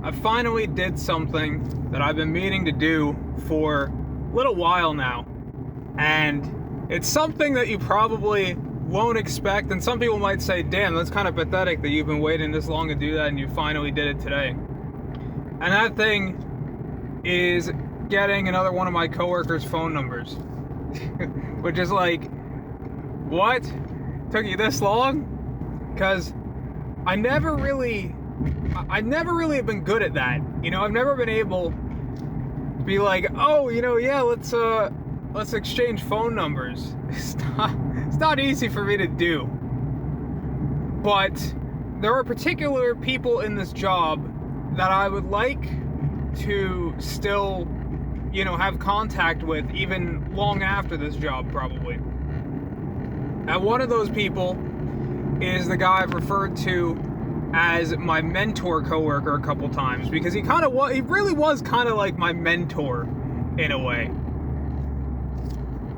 I finally did something that I've been meaning to do for a little while now. And it's something that you probably won't expect, and some people might say, damn, that's kind of pathetic that you've been waiting this long to do that and you finally did it today. And that thing is getting another one of my coworkers' phone numbers. Which is like, what? Took you this long? Because I never really have been good at that. You know, I've never been able to be like, oh, yeah, let's exchange phone numbers. It's not easy for me to do. But there are particular people in this job that I would like to still, have contact with even long after this job, probably. And one of those people is the guy I've referred to as my mentor coworker a couple times, because he really was kind of like my mentor in a way.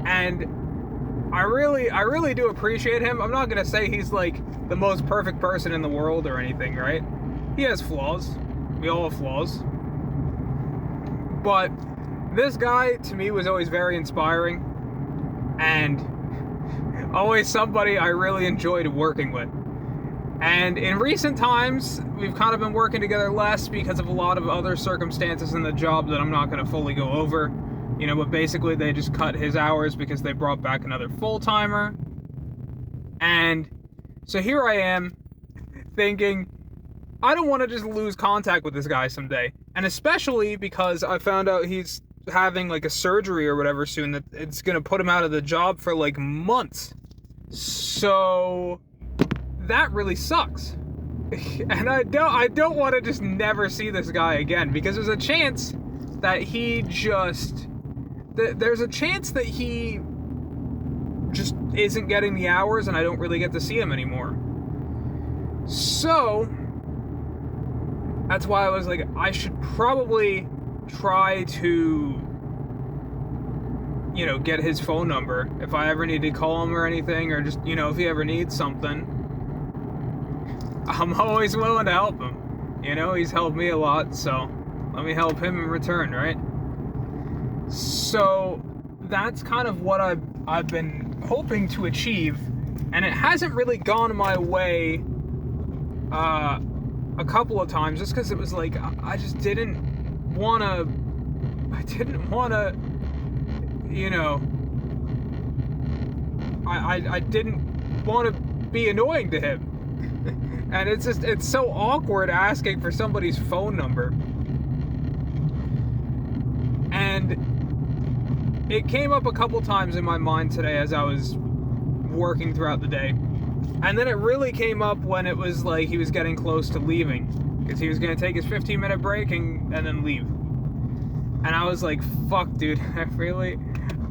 And I really do appreciate him. I'm not gonna say he's like the most perfect person in the world or anything, right? He has flaws. We all have flaws. But this guy to me was always very inspiring and always somebody I really enjoyed working with. And in recent times, we've kind of been working together less because of a lot of other circumstances in the job that I'm not going to fully go over. But basically they just cut his hours because they brought back another full-timer. And so here I am thinking, I don't want to just lose contact with this guy someday. And especially because I found out he's having like a surgery or whatever soon that it's going to put him out of the job for like months. So that really sucks. And I don't want to just never see this guy again, because there's a chance that he just isn't getting the hours and I don't really get to see him anymore. So that's why I was like, I should probably try to get his phone number if I ever need to call him or anything, or just if he ever needs something. I'm always willing to help him. He's helped me a lot, so let me help him in return, right? So that's kind of what I've been hoping to achieve, and it hasn't really gone my way a couple of times, just because it was like I didn't want to I didn't want to be annoying to him. And it's so awkward asking for somebody's phone number. And it came up a couple times in my mind today as I was working throughout the day. And then it really came up when it was like he was getting close to leaving, because he was going to take his 15-minute break and then leave. And I was like, fuck, dude,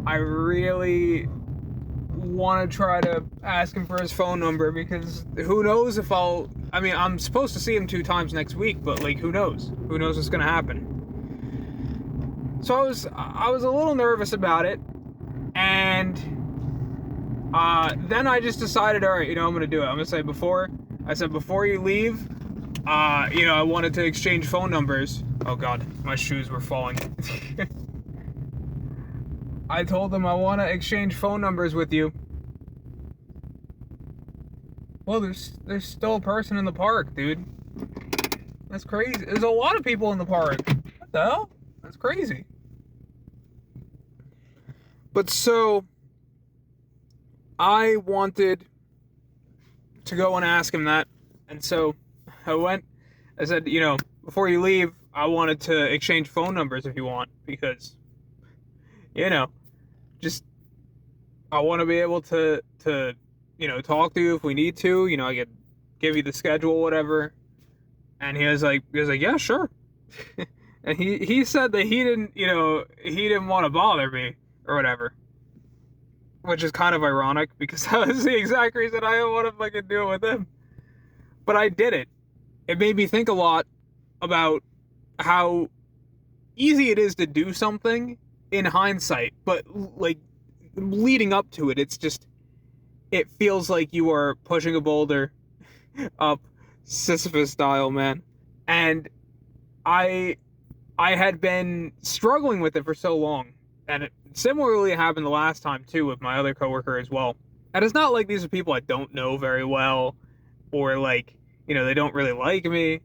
I really want to try to ask him for his phone number, because who knows if I'm supposed to see him 2 times next week, but like, who knows what's going to happen. So I was a little nervous about it, and then I just decided, all right, I'm going to do it. I'm going to say before you leave, I wanted to exchange phone numbers. Oh God, my shoes were falling. I told him I want to exchange phone numbers with you. Well, there's still a person in the park, dude. That's crazy. There's a lot of people in the park. What the hell? That's crazy. But so, I wanted to go and ask him that. And so, I said, before you leave, I wanted to exchange phone numbers if you want, because, just, I want to be able to talk to you if we need to. I could give you the schedule, whatever. And he was like, yeah, sure. And he said that he didn't want to bother me or whatever, which is kind of ironic, because that was the exact reason I didn't want to fucking do it with him. But I did it. It made me think a lot about how easy it is to do something in hindsight, but like leading up to it, it feels like you are pushing a boulder up Sisyphus style, man. And I had been struggling with it for so long, and it similarly happened the last time too with my other coworker as well. And it's not like these are people I don't know very well, or like, they don't really like me.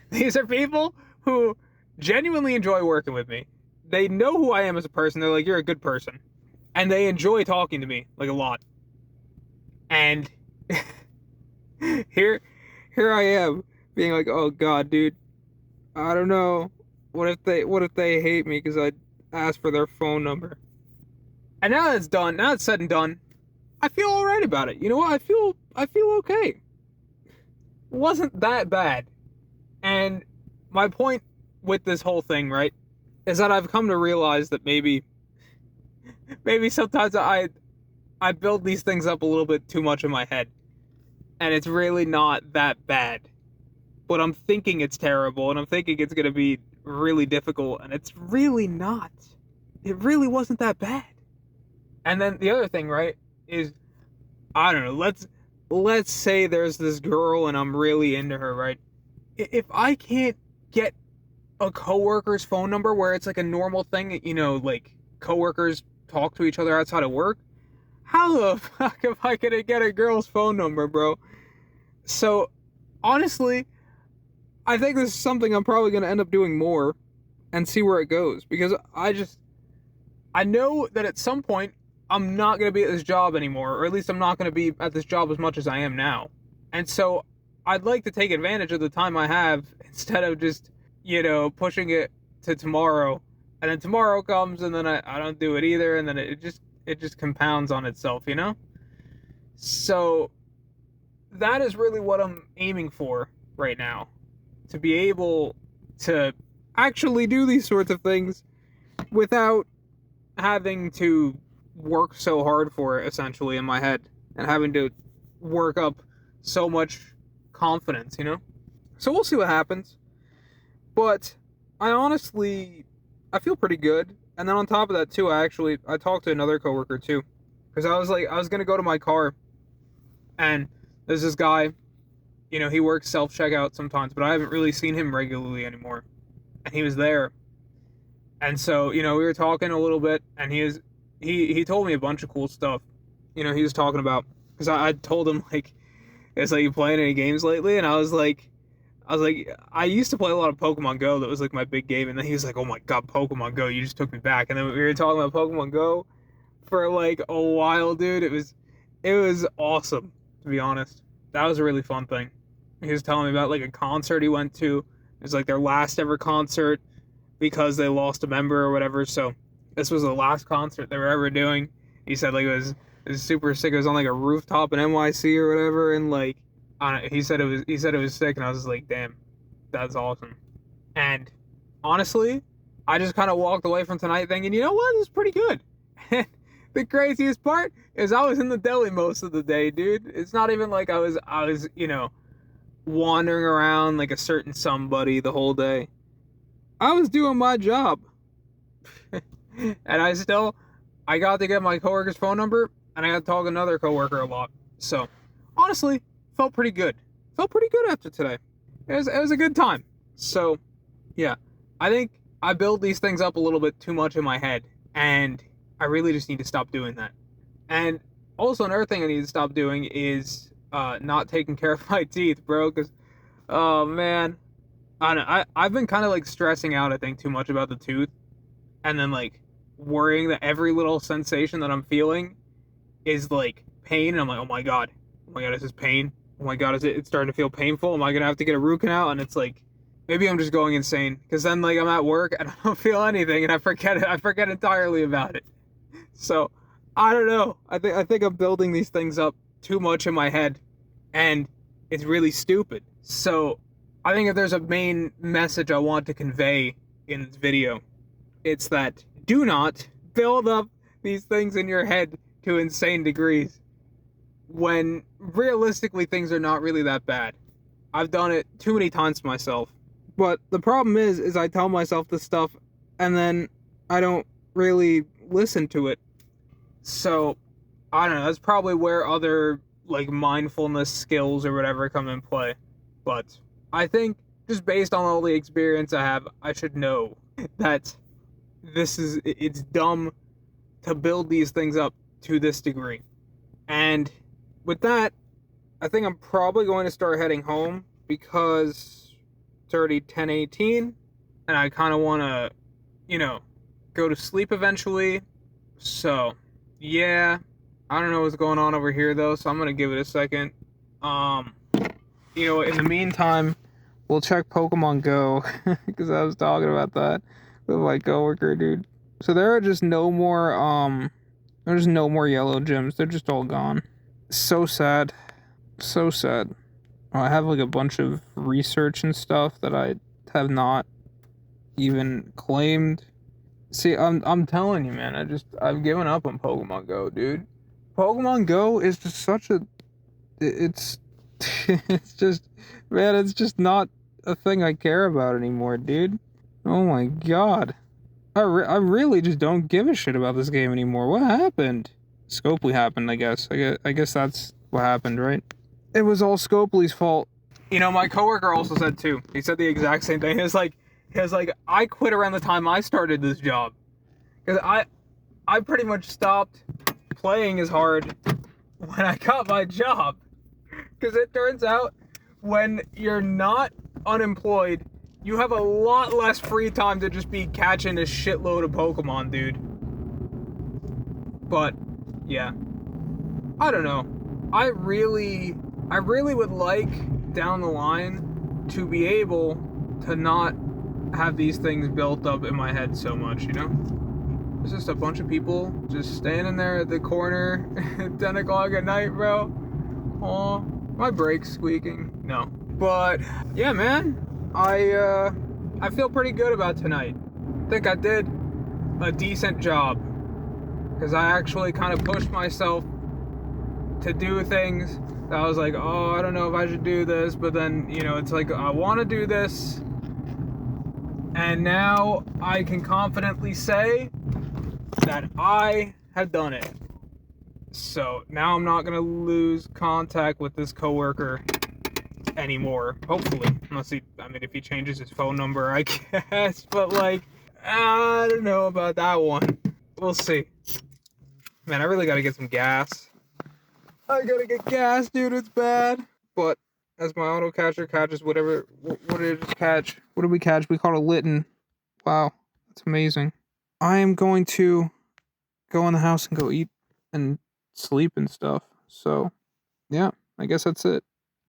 These are people who genuinely enjoy working with me. They know who I am as a person. They're like, you're a good person, and they enjoy talking to me like a lot. And here I am being like, oh god, dude, I don't know. What if they hate me because I asked for their phone number? And now that's done, now it's said and done, I feel alright about it. You know what? I feel okay. It wasn't that bad. And my point with this whole thing, right, is that I've come to realize that maybe sometimes I build these things up a little bit too much in my head. And it's really not that bad. But I'm thinking it's terrible, and I'm thinking it's going to be really difficult, and it's really not. It really wasn't that bad. And then the other thing, right, is, I don't know, let's say there's this girl and I'm really into her, right? If I can't get a coworker's phone number where it's like a normal thing, like coworkers talk to each other outside of work, how the fuck am I gonna get a girl's phone number, bro? So, honestly, I think this is something I'm probably going to end up doing more and see where it goes, because I know that at some point I'm not going to be at this job anymore, or at least I'm not going to be at this job as much as I am now. And so I'd like to take advantage of the time I have instead of just, pushing it to tomorrow, and then tomorrow comes and then I don't do it either, and then it just compounds on itself, So that is really what I'm aiming for right now. To be able to actually do these sorts of things without having to work so hard for it, essentially, in my head, and having to work up so much confidence, So we'll see what happens. But I feel pretty good. And then on top of that, too, I talked to another coworker, too. Because I was going to go to my car, and there's this guy. He works self-checkout sometimes, but I haven't really seen him regularly anymore. And he was there. And so, we were talking a little bit, and he told me a bunch of cool stuff. He was talking about, because I told him, like, it's like, you playing any games lately? And I was like, I used to play a lot of Pokemon Go. That was, like, my big game. And then he was like, oh my god, Pokemon Go, you just took me back. And then we were talking about Pokemon Go for, like, a while, dude. It was awesome, to be honest. That was a really fun thing. He was telling me about, like, a concert he went to. It was, like, their last ever concert because they lost a member or whatever. So this was the last concert they were ever doing. He said, like, it was super sick. It was on, like, a rooftop in NYC or whatever. And, like, he said it was sick. And I was just like, damn, that's awesome. And honestly, I just kind of walked away from tonight thinking, you know what? This is pretty good. And the craziest part is I was in the deli most of the day, dude. It's not even like I was, wandering around like a certain somebody the whole day. I was doing my job. And I got to get my coworker's phone number, and I got to talk to another coworker a lot. So, honestly, felt pretty good. Felt pretty good after today. It was a good time. So, yeah. I think I build these things up a little bit too much in my head, and I really just need to stop doing that. And also another thing I need to stop doing is not taking care of my teeth, bro, because, oh, man. I don't know, I've been kind of, like, stressing out, I think, too much about the tooth, and then, like, worrying that every little sensation that I'm feeling is, like, pain, and I'm like, oh my god, is this pain? Oh my god, it's starting to feel painful? Am I gonna have to get a root canal? And it's like, maybe I'm just going insane, because then, like, I'm at work, and I don't feel anything, and I forget entirely about it. So, I don't know, I think I'm building these things up too much in my head, and it's really stupid. So, I think if there's a main message I want to convey in this video, it's that do not build up these things in your head to insane degrees when realistically things are not really that bad. I've done it too many times to myself. But the problem is I tell myself this stuff and then I don't really listen to it. So, I don't know, that's probably where other, like, mindfulness skills or whatever come in play. But I think just based on all the experience I have, I should know that it's dumb to build these things up to this degree. And with that, I think I'm probably going to start heading home because it's already 10:18 and I kind of want to, go to sleep eventually. So, yeah, I don't know what's going on over here though, so I'm going to give it a second. In the meantime, we'll check Pokemon Go because I was talking about that with my coworker, dude. So there are just no more there's no more yellow gyms. They're just all gone. So sad. So sad. I have like a bunch of research and stuff that I have not even claimed. See, I'm telling you, man, I've given up on Pokemon Go, dude. Pokemon Go is just such a it's it's just, man, it's just not a thing I care about anymore, dude. Oh my god. I really just don't give a shit about this game anymore. What happened? Scopely happened, I guess. I guess that's what happened, right? It was all Scopely's fault. My coworker also said too. He said the exact same thing. He was like, I quit around the time I started this job. Because I pretty much stopped playing as hard when I got my job. Because it turns out when you're not unemployed, you have a lot less free time to just be catching a shitload of Pokemon, dude. But, yeah. I don't know. I really would like, down the line, to be able to not have these things built up in my head so much, There's just a bunch of people just standing there at the corner at 10 o'clock at night, bro. Aw, my brake's squeaking. No. But, yeah, man. I feel pretty good about tonight. I think I did a decent job. Because I actually kind of pushed myself to do things that I was like, oh, I don't know if I should do this. But then, it's like, I want to do this. And now I can confidently say that I have done it. So now I'm not going to lose contact with this coworker anymore, hopefully, if he changes his phone number, I guess, but I don't know about that one. We'll see. Man, I really gotta get some gas. I gotta get gas, dude, it's bad. But as my auto catcher catches whatever, what did it just catch? What did we catch? We caught a Litten. Wow, that's amazing. I am going to go in the house and go eat and sleep and stuff. So, yeah, I guess that's it.